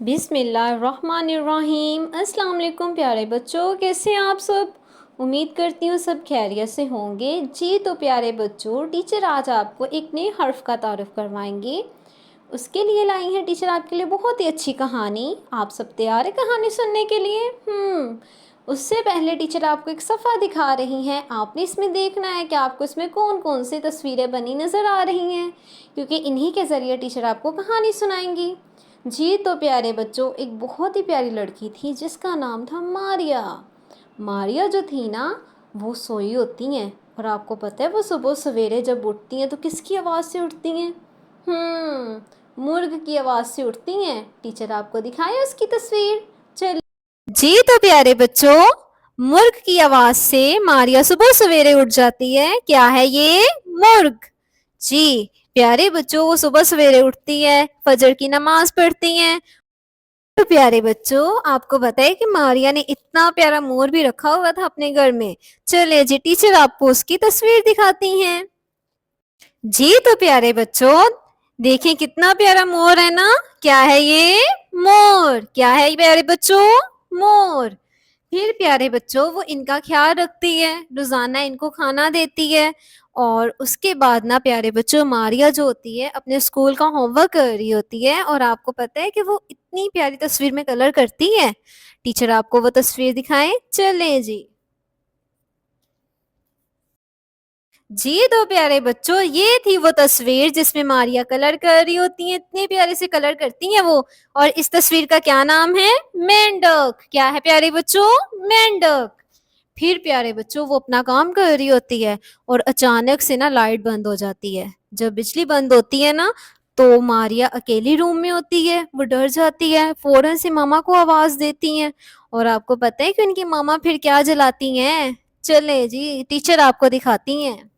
बिस्मिल्लाहिर्रहमानिर्रहीम। अस्सलाम वालेकुम प्यारे बच्चों, कैसे हैं आप सब। उम्मीद करती हूँ सब खैरियत से होंगे। जी तो प्यारे बच्चों, टीचर आज आपको एक नए हर्फ का तारुफ करवाएंगे। उसके लिए लाई हैं टीचर आपके लिए बहुत ही अच्छी कहानी। आप सब तैयार है कहानी सुनने के लिए? उससे पहले टीचर आपको एक सफ़ा दिखा रही हैं। आपने इसमें देखना है कि आपको इसमें कौन कौन सी तस्वीरें बनी नज़र आ रही हैं, क्योंकि इन्हीं के ज़रिए टीचर आपको कहानी सुनाएंगी। जी तो प्यारे बच्चों, एक बहुत ही प्यारी लड़की थी जिसका नाम था मारिया। मारिया जो थी ना, वो सोई होती हैं, और आपको पता है वो सुबह सवेरे जब उठती हैं तो किसकी आवाज़ से उठती हैं? मुर्ग की आवाज़ से उठती हैं। टीचर आपको दिखाएं उसकी तस्वीर। चलिए। जी तो प्यारे बच्चों, मुर्ग की आवाज़ से मारिया सुबह सवेरे उठ जाती है। क्या है ये? मुर्ग। जी प्यारे बच्चों, वो सुबह सवेरे उठती है, फजर की नमाज पढ़ती हैं। तो प्यारे बच्चों, आपको पता है कि मारिया ने इतना प्यारा मोर भी रखा हुआ था अपने घर में। चलिए जी, टीचर आपको उसकी तस्वीर दिखाती हैं। जी तो प्यारे बच्चों, देखें कितना प्यारा मोर है ना। क्या है ये? मोर। क्या है ये प्यारे बच्चों? मोर। फिर प्यारे बच्चों, वो इनका ख्याल रखती है, रोजाना इनको खाना देती है। और उसके बाद ना प्यारे बच्चों, मारिया जो होती है अपने स्कूल का होमवर्क कर रही होती है, और आपको पता है कि वो इतनी प्यारी तस्वीर में कलर करती है। टीचर आपको वो तस्वीर दिखाएं। चलें जी। जी तो प्यारे बच्चों, ये थी वो तस्वीर जिसमें मारिया कलर कर रही होती है। इतने प्यारे से कलर करती हैं वो। और इस तस्वीर का क्या नाम है? मेंढक। क्या है प्यारे बच्चों? मेंढक। फिर प्यारे बच्चों, वो अपना काम कर रही होती है, और अचानक से ना लाइट बंद हो जाती है। जब बिजली बंद होती है ना, तो मारिया अकेली रूम में होती है। वो डर जाती है, फौरन से मामा को आवाज देती हैं। और आपको पता है कि उनकी मामा फिर क्या जलाती हैं? चले जी, टीचर आपको दिखाती हैं।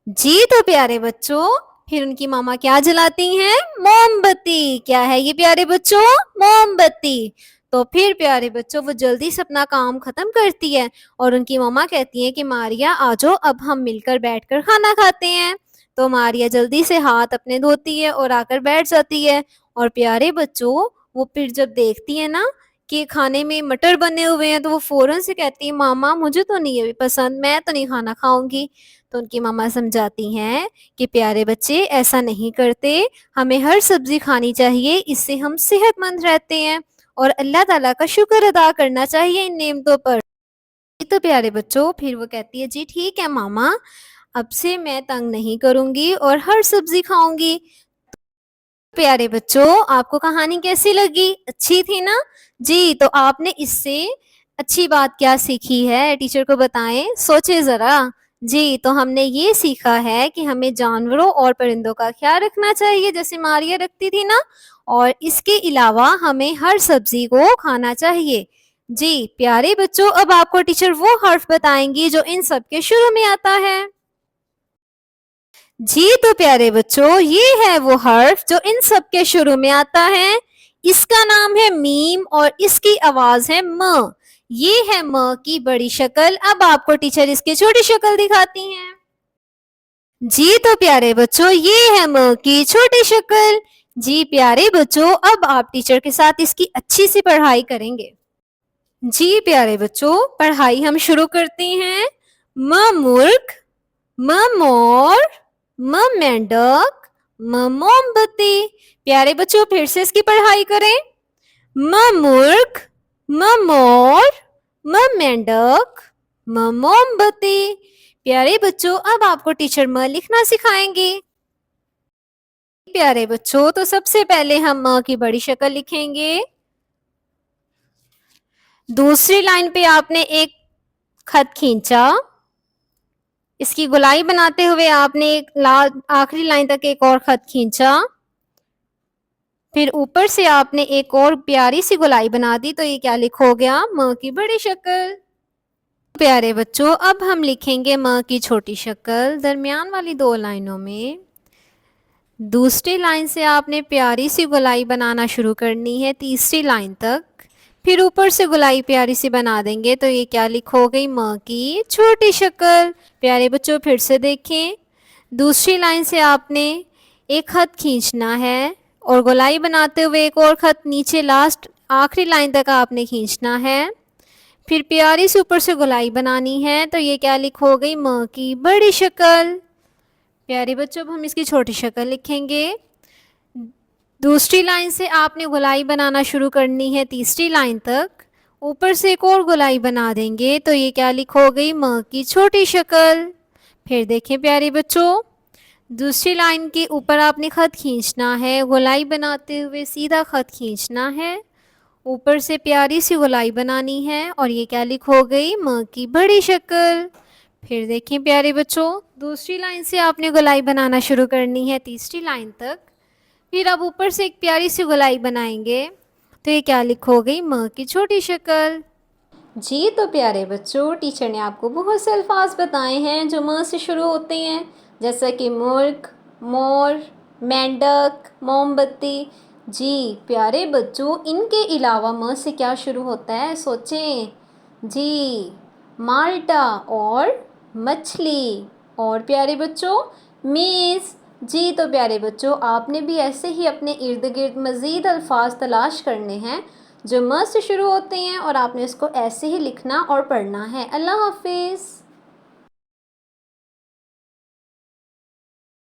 जी तो प्यारे बच्चों, फिर उनकी मामा क्या जलाती हैं? मोमबत्ती। क्या है ये प्यारे बच्चों? मोमबत्ती। तो फिर प्यारे बच्चों, वो जल्दी से अपना काम खत्म करती है, और उनकी मामा कहती है कि मारिया आ जाओ, अब हम मिलकर बैठकर खाना खाते हैं। तो मारिया जल्दी से हाथ अपने धोती है और आकर बैठ जाती है। और प्यारे बच्चों, वो फिर जब देखती है ना कि खाने में मटर बने हुए हैं, तो वो फौरन से कहती है, मामा मुझे तो नहीं है पसंद, मैं तो नहीं खाना खाऊंगी। तो उनकी मम्मा समझाती हैं कि प्यारे बच्चे ऐसा नहीं करते, हमें हर सब्जी खानी चाहिए, इससे हम सेहतमंद रहते हैं, और अल्लाह ताला का शुक्र अदा करना चाहिए इन नेमतों पर। तो प्यारे बच्चों, फिर वो कहती है, जी ठीक है मामा, अब से मैं तंग नहीं करूंगी और हर सब्जी खाऊंगी। प्यारे बच्चों, आपको कहानी कैसी लगी? अच्छी थी ना? जी तो आपने इससे अच्छी बात क्या सीखी है, टीचर को बताएं, सोचे जरा। जी तो हमने ये सीखा है कि हमें जानवरों और परिंदों का ख्याल रखना चाहिए, जैसे मारिया रखती थी ना। और इसके अलावा हमें हर सब्जी को खाना चाहिए। जी प्यारे बच्चों, अब आपको टीचर वो हर्फ बताएंगी जो इन सब के शुरू में आता है। जी तो प्यारे बच्चों, ये है वो हर्फ जो इन सब के शुरू में आता है। इसका नाम है मीम, और इसकी आवाज है म। ये है म की बड़ी शक्ल। अब आपको टीचर इसकी छोटी शक्ल दिखाती हैं। जी तो प्यारे बच्चों, ये है म की छोटी शक्ल। जी प्यारे बच्चों, अब आप टीचर के साथ इसकी अच्छी सी पढ़ाई करेंगे। जी प्यारे बच्चों, पढ़ाई हम शुरू करते हैं। म मूर्ख, म मोर, म मेंढक, म मोमबत्ती। प्यारे बच्चों, फिर से इसकी पढ़ाई करें। म मूर्ख, म मोर, म मेंढक, म मोमबत्ती। प्यारे बच्चों, अब आपको टीचर म लिखना सिखाएंगे। प्यारे बच्चों, तो सबसे पहले हम म की बड़ी शक्ल लिखेंगे। दूसरी लाइन पे आपने एक खत खींचा। इसकी गोलाई बनाते हुए आपने एक आखिरी लाइन तक एक और खत खींचा। फिर ऊपर से आपने एक और प्यारी सी गोलाई बना दी, तो ये क्या लिखो गया? म की बड़ी शक्ल। प्यारे बच्चों, अब हम लिखेंगे म की छोटी शक्ल दरमियान वाली दो लाइनों में। दूसरी लाइन से आपने प्यारी सी गोलाई बनाना शुरू करनी है तीसरी लाइन तक। फिर ऊपर से गोलाई प्यारी सी बना देंगे, तो ये क्या लिखो गई? म की छोटी शक्ल। प्यारे बच्चों, फिर से देखें। दूसरी लाइन से आपने एक खत खींचना है, और गोलाई बनाते हुए एक और ख़त नीचे लास्ट आखिरी लाइन तक आपने खींचना है। फिर प्यारी सी ऊपर से गोलाई बनानी है। तो ये क्या लिखोगे, म की बड़ी शक्ल। प्यारे बच्चों अब हम इसकी छोटी शक्ल लिखेंगे। दूसरी लाइन से आपने गोलाई बनाना शुरू करनी है तीसरी लाइन तक। ऊपर से एक और गोलाई बना देंगे तो ये क्या लिखोगे, म की छोटी शक्ल। फिर देखें प्यारे बच्चों, दूसरी लाइन के ऊपर आपने ख़त खींचना है, गोलाई बनाते हुए सीधा ख़त खींचना है, ऊपर से प्यारी सी गोलाई बनानी है और ये क्या लिखोगे, म की बड़ी शक्ल। फिर देखें प्यारे बच्चों, दूसरी लाइन से आपने गोलाई बनाना शुरू करनी है तीसरी लाइन तक। फिर अब ऊपर से एक प्यारी सी गोलाई बनाएंगे तो ये क्या लिखोगे, म की छोटी शक्ल। जी तो प्यारे बच्चों, टीचर ने आपको बहुत से अल्फाज बताए हैं जो म से शुरू होते हैं, जैसा कि मुर्ग, मोर, मेंढक, मोमबत्ती। जी प्यारे बच्चों, इनके अलावा म से क्या शुरू होता है, सोचें। जी माल्टा और मछली। और प्यारे बच्चों, मेज़। जी तो प्यारे बच्चों, आपने भी ऐसे ही अपने इर्द गिर्द मज़ीद अल्फाज तलाश करने हैं जो म से शुरू होते हैं और आपने इसको ऐसे ही लिखना और पढ़ना है। अल्लाह हाफिज़।